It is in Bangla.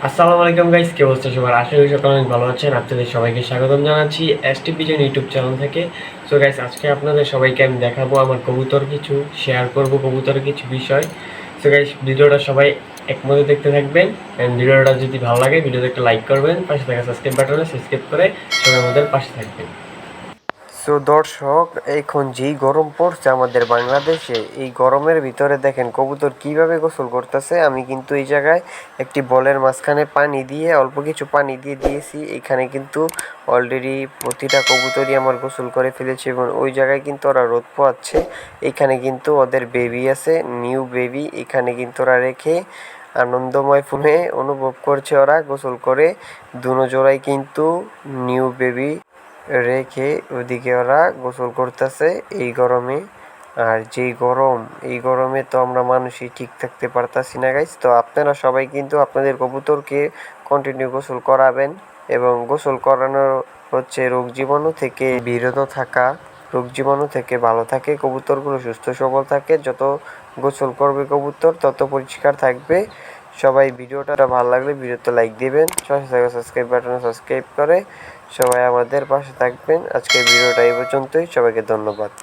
আসসালামু আলাইকুম গাইস, কি অবস্থা সবার? আশা করি সকলে অনেক ভালো আছেন। আপনাদের সবাইকে স্বাগতম জানাচ্ছি এসটি পিজন ইউটিউব চ্যানেল থেকে। সো গাইস, আজকে আপনাদের সবাইকে আমি দেখাবো আমার কবুতর কিছু শেয়ার করব, কবুতরের কিছু বিষয়। সো গাইস, ভিডিওটা সবাই একমতে দেখতে থাকবেন। এন্ড ভিডিওটা যদি ভালো লাগে ভিডিওতে একটা লাইক করবেন, পাশে থাকা সাবস্ক্রাইব বাটনে সাবস্ক্রাইব করে সবাই আমাদের পাশে থাকবেন। সো দর্শক, এখন যেই গরম পড়ছে আমাদের বাংলাদেশে, এই গরমের ভিতরে দেখেন কবুতর কিভাবে গোসল করতেছে। আমি কিন্তু এই জায়গায় একটি বলের মাঝখানে পানি দিয়ে অল্প কিছু পানি দিয়ে দিয়েছি। এখানে কিন্তু অলরেডি প্রতিটা কবুতরই আমার গোসল করে ফেলেছে এবং ওই জায়গায় কিন্তু ওরা রোদ পোয়াচ্ছে। এখানে কিন্তু ওদের বেবি আছে, নিউ বেবি। এখানে কিন্তু ওরা রেখে আনন্দময় ফুনে অনুভব করছে ওরা গোসল করে। দুনো জোড়াই কিন্তু নিউ বেবি রেখে ওদিকে ওরা গোসল করতেছে এই গরমে। আর যেই গরম, এই গরমে তো আমরা মানুষই ঠিক থাকতে পারতাছি না গাইস। তো আপনারা সবাই কিন্তু আপনাদের কবুতরকে কন্টিনিউ গোসল করাবেন এবং গোসল করানো হচ্ছে রোগ জীবাণু থেকে বিরত থাকা। রোগ জীবাণু থেকে ভালো থাকে কবুতরগুলো, সুস্থ সবল থাকে। যত গোসল করবে কবুতর তত পরিষ্কার থাকবে। সবাই ভিডিওটা ভালো লাগলে ভিডিওতে লাইক দিবেন, পাশে থাকা সাবস্ক্রাইব বাটনে সাবস্ক্রাইব করে সবাই আমাদের পাশে থাকবেন। আজকের ভিডিওটা এই পর্যন্তই, সবাইকে ধন্যবাদ।